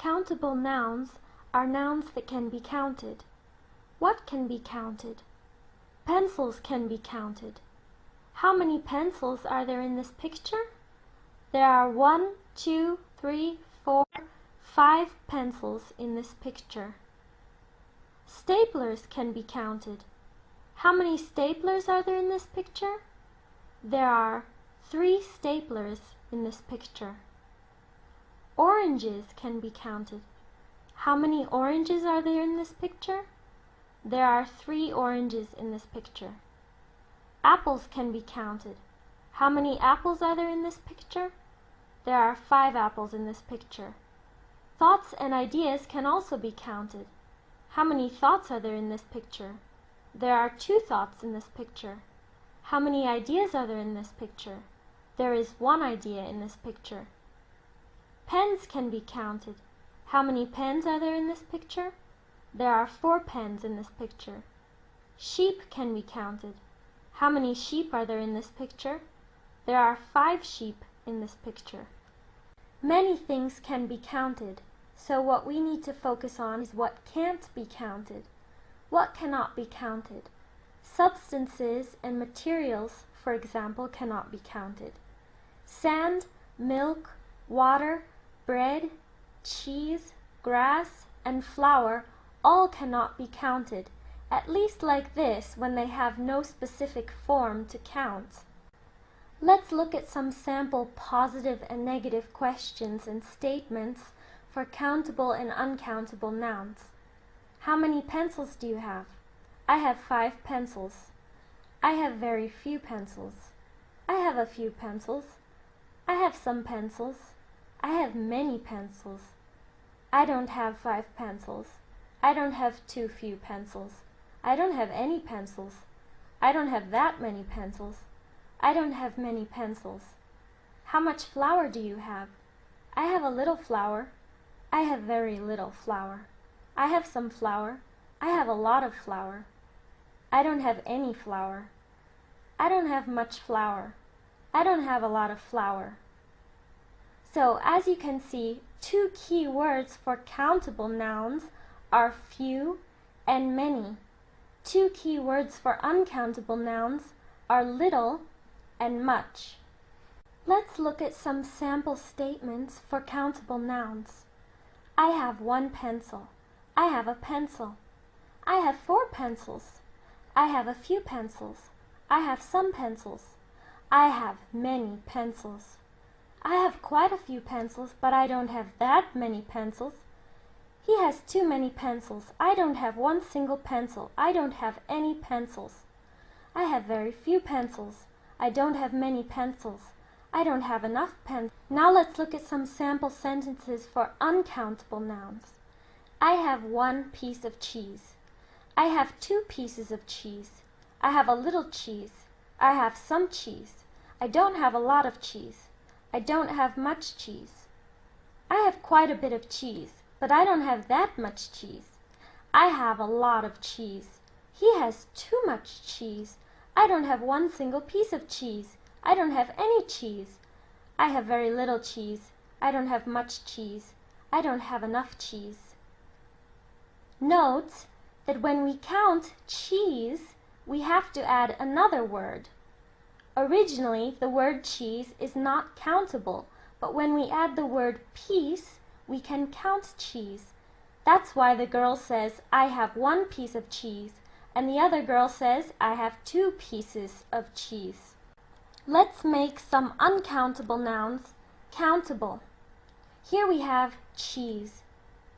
Countable nouns are nouns that can be counted. What can be counted? Pencils can be counted. How many pencils are there in this picture? There are 1, 2, 3, 4, 5 pencils in this picture. Staplers can be counted. How many staplers are there in this picture? There are 3 staplers in this picture. Oranges can be counted. How many oranges are there in this picture? There are 3 oranges in this picture. Apples can be counted. How many apples are there in this picture? There are 5 apples in this picture. Thoughts and ideas can also be counted. How many thoughts are there in this picture? There are 2 thoughts in this picture. How many ideas are there in this picture? There is 1 idea in this picture. Pens can be counted. How many pens are there in this picture? There are 4 pens in this picture. Sheep can be counted. How many sheep are there in this picture? There are 5 sheep in this picture. Many things can be counted, so what we need to focus on is what can't be counted. What cannot be counted? Substances and materials, for example, cannot be counted. Sand, milk, water, bread, cheese, grass, and flour all cannot be counted, at least like this when they have no specific form to count. Let's look at some sample positive and negative questions and statements for countable and uncountable nouns. How many pencils do you have? I have 5 pencils. I have very few pencils. I have a few pencils. I have some pencils. I have many pencils. I don't have 5 pencils. I don't have too few pencils. I don't have any pencils. I don't have that many pencils. I don't have many pencils. How much flour do you have? I have a little flour. I have very little flour. I have some flour. I have a lot of flour. I don't have any flour. I don't have much flour. I don't have a lot of flour. So, as you can see, 2 key words for countable nouns are few and many. 2 key words for uncountable nouns are little and much. Let's look at some sample statements for countable nouns. I have 1 pencil. I have a pencil. I have 4 pencils. I have a few pencils. I have some pencils. I have many pencils. I have quite a few pencils, but I don't have that many pencils. He has too many pencils. I don't have 1 single pencil. I don't have any pencils. I have very few pencils. I don't have many pencils. I don't have enough pens. Now let's look at some sample sentences for uncountable nouns. I have 1 piece of cheese. I have 2 pieces of cheese. I have a little cheese. I have some cheese. I don't have a lot of cheese. I don't have much cheese. I have quite a bit of cheese, but I don't have that much cheese. I have a lot of cheese. He has too much cheese. I don't have 1 single piece of cheese. I don't have any cheese. I have very little cheese. I don't have much cheese. I don't have enough cheese. Note that when we count cheese, we have to add another word. Originally, the word cheese is not countable, but when we add the word piece, we can count cheese. That's why the girl says, I have 1 piece of cheese, and the other girl says, I have 2 pieces of cheese. Let's make some uncountable nouns countable. Here we have cheese.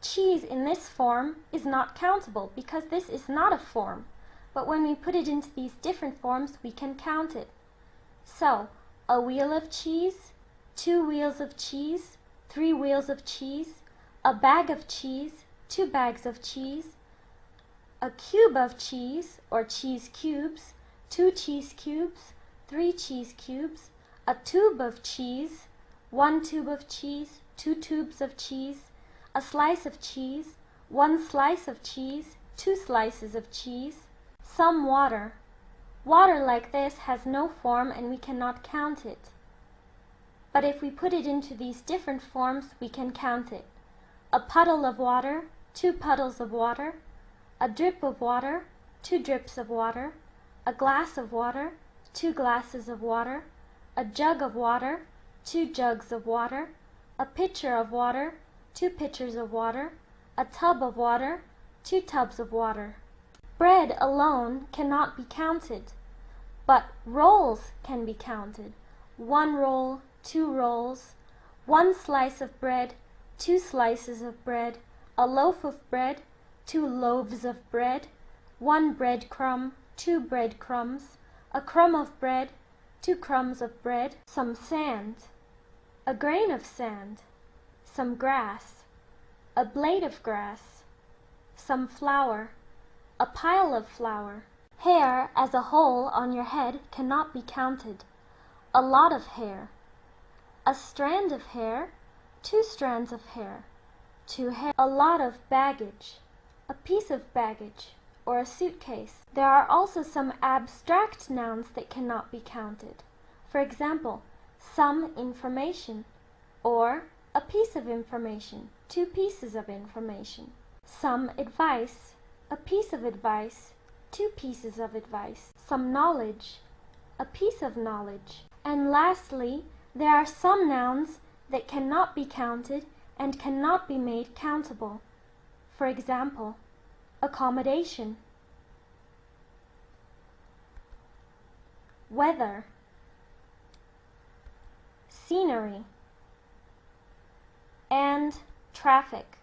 Cheese in this form is not countable because this is not a form, but when we put it into these different forms, we can count it. So, a wheel of cheese, 2 wheels of cheese, 3 wheels of cheese, a bag of cheese, 2 bags of cheese, a cube of cheese or cheese cubes, 2 cheese cubes, 3 cheese cubes, a tube of cheese, 1 tube of cheese, 2 tubes of cheese, a slice of cheese, 1 slice of cheese, 2 slices of cheese, some water. Water like this has no form and we cannot count it. But if we put it into these different forms, we can count it. a puddle of water, 2 puddles of water, a drip of water, 2 drips of water, a glass of water, 2 glasses of water, a jug of water, 2 jugs of water, a pitcher of water, 2 pitchers of water, a tub of water, 2 tubs of water. Bread alone cannot be counted, but rolls can be counted. 1 roll, 2 rolls, 1 slice of bread, 2 slices of bread, a loaf of bread, 2 loaves of bread, 1 breadcrumb, 2 breadcrumbs, a crumb of bread, 2 crumbs of bread, some sand, a grain of sand, some grass, a blade of grass, some flour, a pile of flour. Hair as a whole on your head cannot be counted. A lot of hair. A strand of hair, 2 strands of hair, 2 hair. A lot of baggage. A piece of baggage, or a suitcase. There are also some abstract nouns that cannot be counted. For example, some information, or a piece of information, 2 pieces of information. Some advice, a piece of advice, 2 pieces of advice. Some knowledge, a piece of knowledge. And lastly, there are some nouns that cannot be counted and cannot be made countable. For example, accommodation, weather, scenery, and traffic.